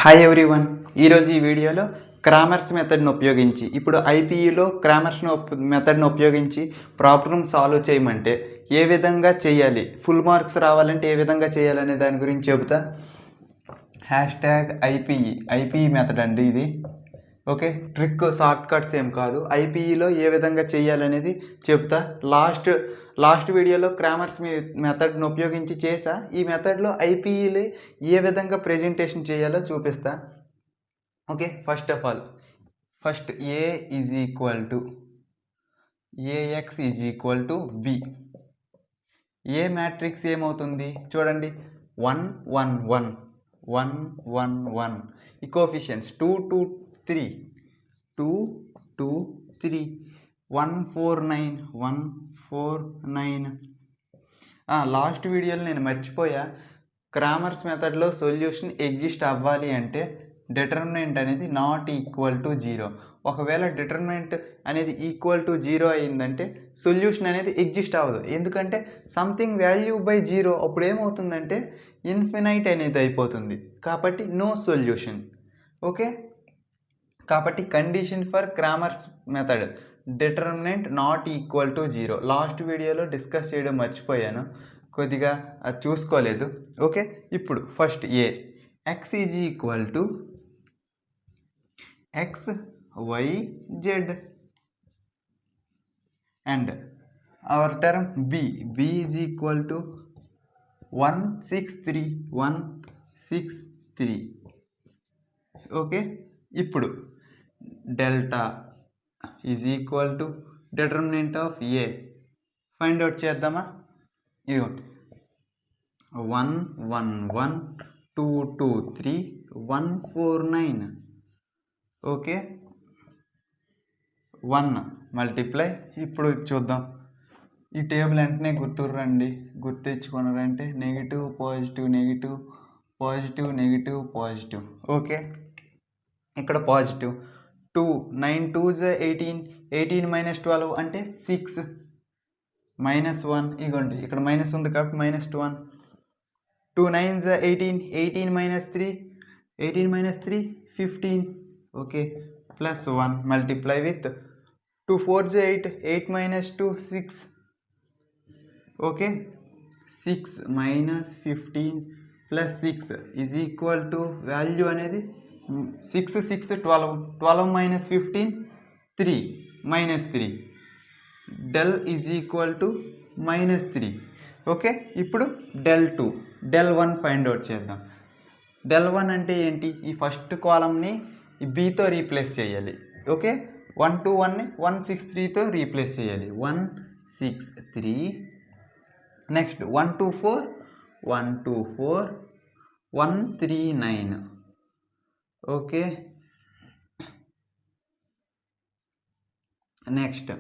Hi everyone. ఈరోజు ఈ వీడియోలో క్రామర్స్ మెథడ్ను ఉపయోగించి ఇప్పుడు ఐపీఈలో మెథడ్ను ఉపయోగించి ప్రాబ్లమ్ సాల్వ్ చేయమంటే ఏ విధంగా చేయాలి, ఫుల్ మార్క్స్ రావాలంటే ఏ విధంగా చేయాలనే దాని గురించి చెబుతా. #ఐపీఈ మెథడ్ అండి ఇది. ఓకే, ట్రిక్ షార్ట్ కట్స్ ఏం కాదు. ఐపీఈలో ఏ విధంగా చేయాలనేది చెప్తా. లాస్ట్ వీడియోలో క్రామర్స్ మెథడ్ను ఉపయోగించి చేసా. ఈ మెథడ్లో ఐపీఈలో ఏ విధంగా ప్రెజెంటేషన్ చేయాలో చూపిస్తా. Okay, first of all A is equal to A X is equal to B. A matrix ఏమవుతుంది చూడండి, 1 1 1 1 1 1. ఈ కోఎఫిషియెంట్స్ 2 2 3 2 2 3 1 4 9 1 4 9. లాస్ట్ వీడియోలో నేను మర్చిపోయా, క్రామర్స్ మెథడ్లో సొల్యూషన్ ఎగ్జిస్ట్ అవ్వాలి అంటే డిటర్మినెంట్ అనేది నాట్ ఈక్వల్ టు 0. ఒకవేళ డిటర్మినెంట్ అనేది ఈక్వల్ టు 0 అయిందంటే సొల్యూషన్ అనేది ఎగ్జిస్ట్ అవ్వదు. ఎందుకంటే సంథింగ్ వాల్యూ బై 0 అప్పుడు ఏమవుతుందంటే ఇన్ఫినైట్ అనేది అయిపోతుంది. కాబట్టి నో సొల్యూషన్. ఓకే, కాబట్టి condition for Cramer's method determinant not equal to 0. Last వీడియోలో డిస్కస్ చేయడం మర్చిపోయాను, కొద్దిగా అది చూసుకోలేదు. ఓకే, ఇప్పుడు first x is equal to x y z and our term b is equal to 1 6 3 1 6 3. Okay, ఇప్పుడు delta is equal to determinant of A find out చేద్దామా. ఇదిగోండి 1 1 1 2 2 3 1 4 9. Okay, 1 multiply. ఇప్పుడు చూద్దాం, ఈ టేబుల్ వెంటనే గుర్తించుకున్నారంటే negative positive negative positive negative positive. Okay, ఇక్కడ positive 2 9 2s 18 18 - 12 అంటే 6 -1. ఇగోండి ఇక్కడ మైనస్ ఉంది కాబట్టి -1. 2 9s 18 18 - 3 18 - 3 15. Okay, +1 multiply with 2 4s 8 8 - 2 6. Okay, 6 - 15 + 6 is equal to value అనేది 6 6 12 12 - 15 3 -3. Del is equal to -3. Okay, ఇప్పుడు డెల్ 1 ఫైండ్ అవుట్ చేద్దాం. డెల్ 1 అంటే ఏంటి, ఈ ఫస్ట్ కాలమ్ని ఈ బీతో రీప్లేస్ చేయాలి. ఓకే, 1 2 1ని 1 6 3తో రీప్లేస్ చేయాలి. 1 6 3. నెక్స్ట్ 1 2 4 1 2 4 1 3 9. ఓకే, నెక్స్ట్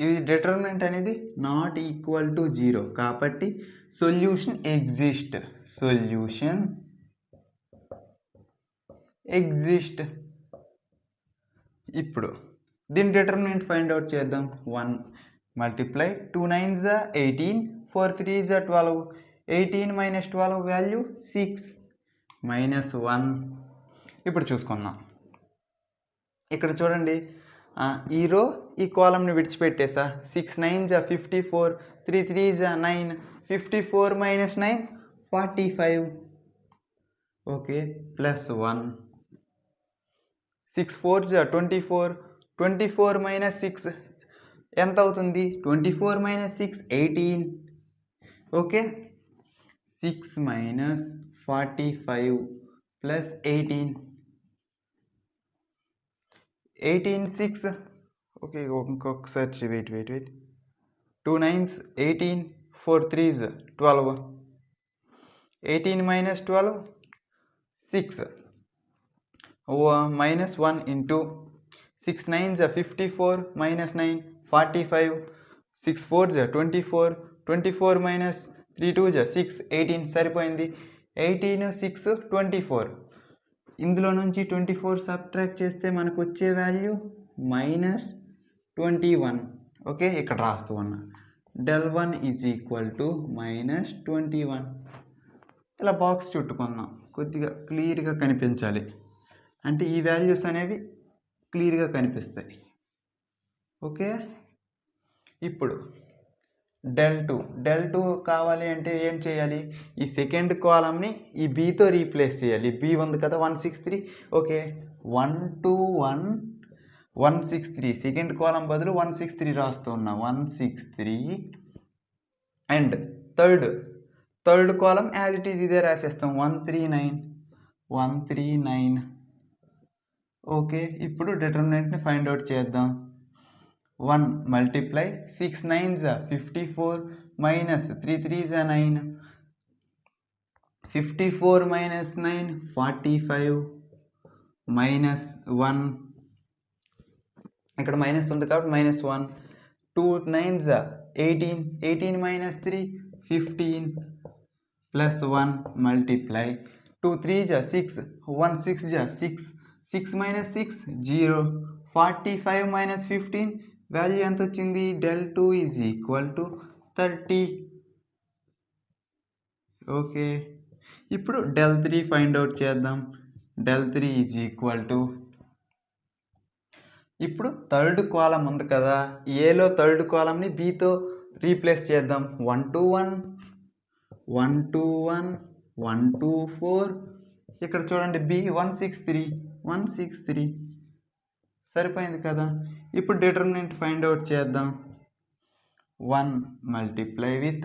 ఇది డిటర్మినెంట్ అనేది నాట్ ఈక్వల్ టు 0 కాబట్టి సొల్యూషన్ ఎగ్జిస్ట్. ఇప్పుడు దీని డిటర్మినెంట్ ఫైండ్ అవుట్ చేద్దాం. 1 మల్టిప్లై 2 9s 18 4 3s 12 18 - 12 వాల్యూ 6 -1. ఇప్పుడు చూసుకుందాం, ఇక్కడ చూడండి, ఈ రో ఈ కాలంని విడిచిపెట్టేసా. 6 9s 54 3 3s 9 54 - 9 45. ఓకే, +1 6 4s 24 24 - 6 ఎంత అవుతుంది, 24 - 6 18. ఓకే, 6 - 45 + 18 18 6. ఓకే, ఇంకొకసారి wait 2 9s 18 4 3s 12 18 - 12 6 -1 into 6 9s 54 - 9 45 6 4s 24 24 - 3 2s 6 18. సరిపోయింది. 18 6 24. ఇందులో నుంచి 24 సబ్ట్రాక్ట్ చేస్తే మనకు వచ్చే వాల్యూ -21. ఓకే, ఇక్కడ రాస్తూ ఉన్నా డెల్ 1 ఈజ్ ఈక్వల్ టు -21. ఇలా బాక్స్ చుట్టుకుందాం, కొద్దిగా క్లియర్గా కనిపించాలి. అంటే ఈ వాల్యూస్ అనేవి క్లియర్గా కనిపిస్తాయి. ఓకే, ఇప్పుడు డెల్ టూ కావాలి అంటే ఏం చేయాలి? ఈ సెకండ్ కాలంని ఈ బీతో రీప్లేస్ చేయాలి. బీ ఉంది కదా 163. ఓకే, 163 సెకండ్ కాలం బదులు 163 రాస్తున్నా. 163 and third column as it is ఇదే రాసేస్తాం. 139. ఓకే, ఇప్పుడు డిటర్మినెంట్ని ఫైండ్ అవుట్ చేద్దాం. 1 multiply 6 9s 54 minus 3 3s 9. 54 minus 9 45 minus 1. ఇక్కడ మైనస్ ఉంది కాబట్టి -1. 2 9s 18. 18 minus 3 15 plus 1 multiply 2 3s 6. 1 6s 6. 6 minus 6 0. 45 minus 15 value ఎంత వచ్చింది? del2 is equal to 30. Okay, ఇప్పుడు del3 ఫైండ్ అవుట్ చేద్దాం. del3 ఈజ్ ఈక్వల్ టు, ఇప్పుడు థర్డ్ కాలం ఉంది కదా, ఏలో థర్డ్ కాలంని బీతో రీప్లేస్ చేద్దాం. 121 121 124. ఇక్కడ చూడండి బి 163 సరిపోయింది కదా. ఇప్పుడు డిటర్మినెంట్ ఫైండ్ అవుట్ చేద్దాం. 1 multiply with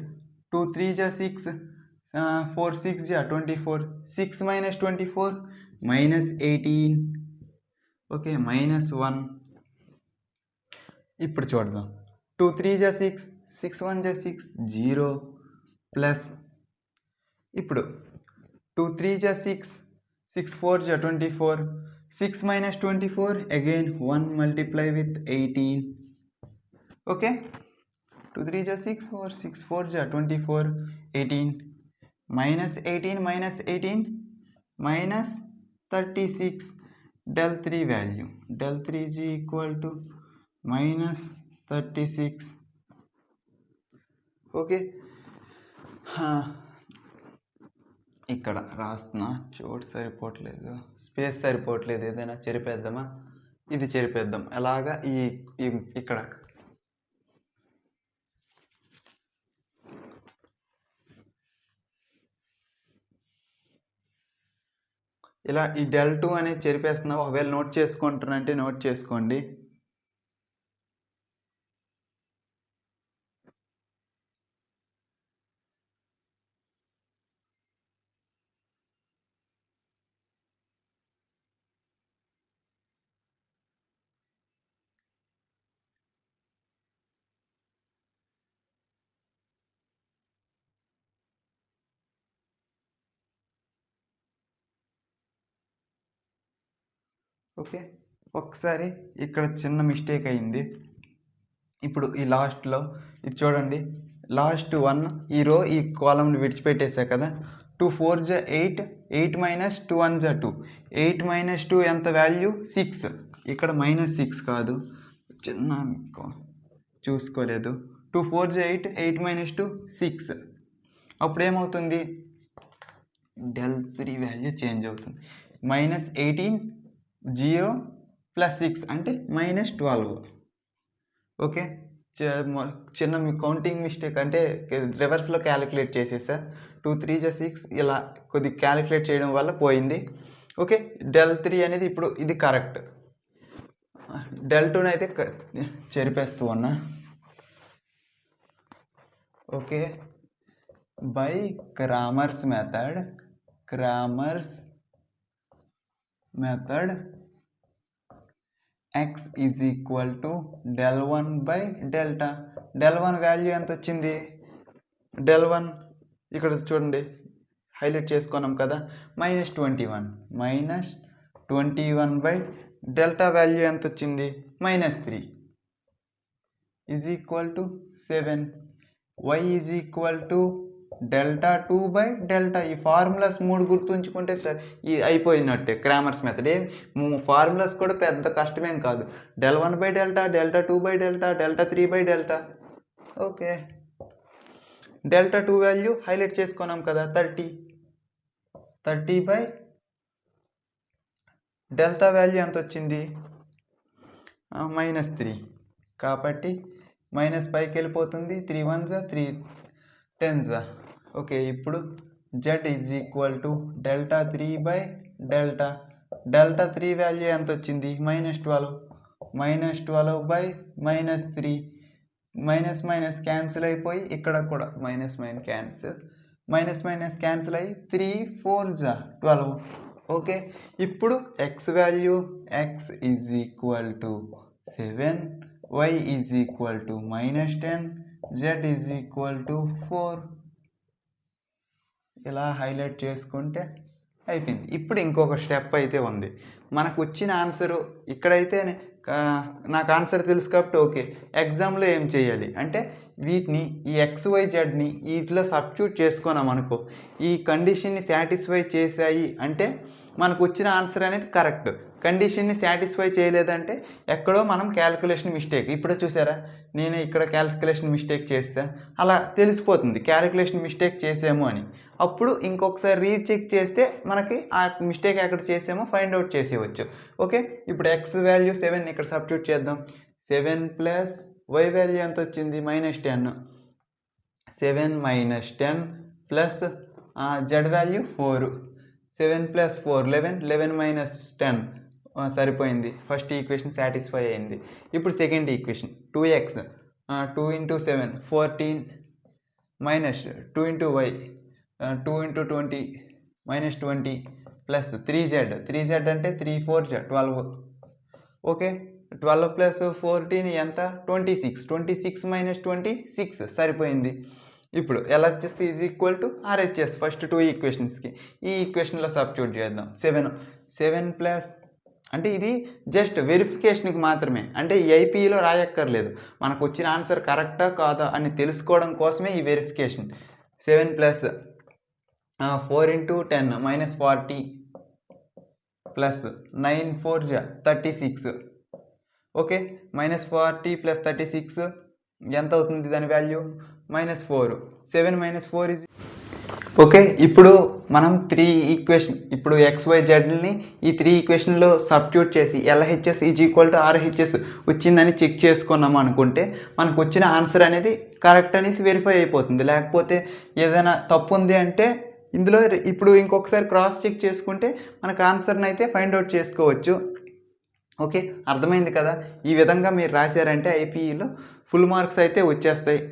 2 3s 6. 4 6s 24. 6 minus 24 minus 18. Okay, -1. ఇప్పుడు చూద్దాం. 2 3s 6. 6 1s 6 0 ప్లస్, ఇప్పుడు 2 3s 6. 6 4s 24. 6 minus 24 again 1 multiply with 18. okay, 2 3s 6 or 6 4s 24. 18 minus 18 minus 18 minus 36. del3 value, del3 is equal to minus 36. Okay, ఇక్కడ రాస్తున్నా, చోటు సరిపోవట్లేదు, space సరిపోవట్లేదు. ఏదైనా చెరిపేద్దామా? ఇది చెరిపేద్దాం. ఎలాగా? ఇక్కడ ఇలా ఈ del2 అనేది చెరిపేస్తున్నా. ఒకవేళ నోట్ చేసుకుంటానంటే నోట్ చేసుకోండి. ఓకే, ఒకసారి ఇక్కడ చిన్న మిస్టేక్ అయింది. ఇప్పుడు ఈ లాస్ట్లో ఇది చూడండి, లాస్ట్ 1 ఈ రో ఈ కాలంని విడిచిపెట్టేసా కదా. 2 4s 8. 8 minus 2 1s 2. 8 minus 2 ఎంత వాల్యూ? 6. ఇక్కడ -6 కాదు, చిన్న చూసుకోలేదు. 2 4s 8. 8 minus 2 6. అప్పుడు ఏమవుతుంది? del3 వాల్యూ చేంజ్ అవుతుంది. -18 0 ప్లస్ 6 అంటే -12. ఓకే, చిన్న కౌంటింగ్ మిస్టేక్, అంటే రివర్స్లో క్యాలిక్యులేట్ చేసేసా. 2 3s 6 ఇలా కొద్ది క్యాలిక్యులేట్ చేయడం వల్ల పోయింది. ఓకే, del3 అనేది ఇప్పుడు ఇది కరెక్ట్. del2 అయితే చెరిపేస్తూ ఉన్నా. Okay, by Cramer's method x is equal to del1 by delta. del1 value ఎంత వచ్చింది? del1 ఇక్కడ చూడండి, హైలైట్ చేసుకున్నాం కదా, -21. -21 by డెల్టా వాల్యూ ఎంత వచ్చింది? -3 is equal to 7. y is equal to del2 by delta. ఈ ఫార్ములాస్ 3 గుర్తుంచుకుంటే ఈ అయిపోయినట్టే క్రామర్స్ మెథడ్. ఫార్ములాస్ కూడా పెద్ద కష్టమేం కాదు. del1 by delta, del2 by delta, del3 by delta. Okay, del2 value highlight చేసుకున్నాం కదా, 30 by డెల్టా వాల్యూ ఎంత వచ్చింది, -3. కాబట్టి మైనస్ పైకి వెళ్ళిపోతుంది, 3 1s 3 10s. ఓకే, ఇప్పుడు z is equal to delta 3 by delta. Delta 3 value ఎంత వచ్చింది, -12. -12 బై -3. మైనస్ మైనస్ క్యాన్సిల్ అయిపోయి ఇక్కడ కూడా మైనస్ మైనస్ క్యాన్సిల్ అయ్యి 3 4s 12. ఓకే, ఇప్పుడు x value x is equal to 7, y is equal to -10, z is equal to 4. ఇలా highlight చేసుకుంటే అయిపోయింది. ఇప్పుడు ఇంకొక స్టెప్ అయితే ఉంది. మనకు వచ్చిన ఆన్సరు ఇక్కడైతే నాకు ఆన్సర్ తెలుసు కాబట్టి ఓకే, ఎగ్జామ్లో ఏం చేయాలి అంటే వీటిని ఈ XYZని వీటిలో సబ్స్టిట్యూట్ చేసుకున్నాం అనుకో, ఈ కండిషన్ని సాటిస్ఫై చేశాయి అంటే మనకు వచ్చిన ఆన్సర్ అనేది కరెక్ట్. కండిషన్ని సాటిస్ఫై చేయలేదంటే ఎక్కడో మనం క్యాలిక్యులేషన్ మిస్టేక్. ఇప్పుడు చూసారా, నేను ఇక్కడ క్యాలిక్యులేషన్ మిస్టేక్ చేస్తా, అలా తెలిసిపోతుంది క్యాలిక్యులేషన్ మిస్టేక్ చేసాము అని. అప్పుడు ఇంకొకసారి రీచెక్ చేస్తే మనకి ఆ మిస్టేక్ ఎక్కడ చేసామో ఫైండ్ అవుట్ చేసేవచ్చు. ఓకే, ఇప్పుడు x వాల్యూ 7 ఇక్కడ సబ్స్టిట్యూట్ చేద్దాం. 7 ప్లస్ y వాల్యూ ఎంత వచ్చింది, -10. 7 - 10 ప్లస్ z వాల్యూ 4. 7 ప్లస్ 4 11, 11 - 10 సరిపోయింది. ఫస్ట్ ఈక్వేషన్ సాటిస్ఫై అయింది. ఇప్పుడు second equation 2x 2 × 7 14 minus 2 × y 2 × 20 -20 plus 3z అంటే 3 4s 12. ఓకే, 12 ప్లస్ 14 ఎంత, 26. 26 - 26 సరిపోయింది. ఇప్పుడు LHS is equal to RHS first 2 ఈక్వేషన్స్కి. ఈ ఈక్వేషన్లో సబ్స్టిట్యూట్ చేద్దాం. 7 ప్లస్ అంటే ఇది జస్ట్ వెరిఫికేషన్కి మాత్రమే, అంటే ఈ ఐపీఈలో రాయక్కర్లేదు. మనకు వచ్చిన ఆన్సర్ కరెక్టా కాదా అని తెలుసుకోవడం కోసమే ఈ verification. 7 plus 4 × 10 -40 plus 9 4s 36. Okay, -40 plus 36 ఎంత అవుతుంది దాని వాల్యూ, -4. 7 - 4 is okay. ఇప్పుడు మనం 3 ఈక్వేషన్ ఇప్పుడు XYZని ఈ 3 ఈక్వేషన్లో సబ్స్టిట్యూట్ చేసి LHS is equal to RHS వచ్చిందని చెక్ చేసుకున్నాము అనుకుంటే మనకు వచ్చిన ఆన్సర్ అనేది కరెక్ట్ అనేసి వెరిఫై అయిపోతుంది. లేకపోతే ఏదైనా తప్పు ఉంది అంటే ఇందులో ఇప్పుడు ఇంకొకసారి క్రాస్ చెక్ చేసుకుంటే మనకు ఆన్సర్ని అయితే ఫైండ్ అవుట్ చేసుకోవచ్చు. ఓకే, అర్థమైంది కదా. ఈ విధంగా మీరు రాశారంటే ఐపీఈలో ఫుల్ మార్క్స్ అయితే వచ్చేస్తాయి.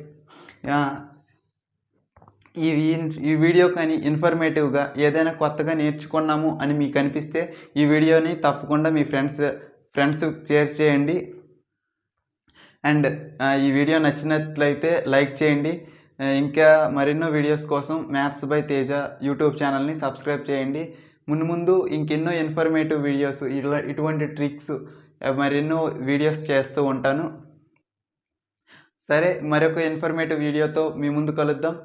ఈ వీడియో కానీ ఇన్ఫర్మేటివ్గా ఏదైనా కొత్తగా నేర్చుకున్నాము అని మీకు అనిపిస్తే ఈ వీడియోని తప్పకుండా మీ ఫ్రెండ్స్ షేర్ చేయండి. అండ్ ఈ వీడియో నచ్చినట్లయితే లైక్ చేయండి. ఇంకా మరెన్నో వీడియోస్ కోసం మ్యాథ్స్ బై తేజ యూట్యూబ్ ఛానల్ని సబ్స్క్రైబ్ చేయండి. ముందు ఇంకెన్నో ఇన్ఫర్మేటివ్ వీడియోస్ ఇటువంటి ట్రిక్స్ మరెన్నో వీడియోస్ చేస్తూ ఉంటాను. సరే, మరొక ఇన్ఫర్మేటివ్ వీడియోతో మీ ముందు కలుద్దాం.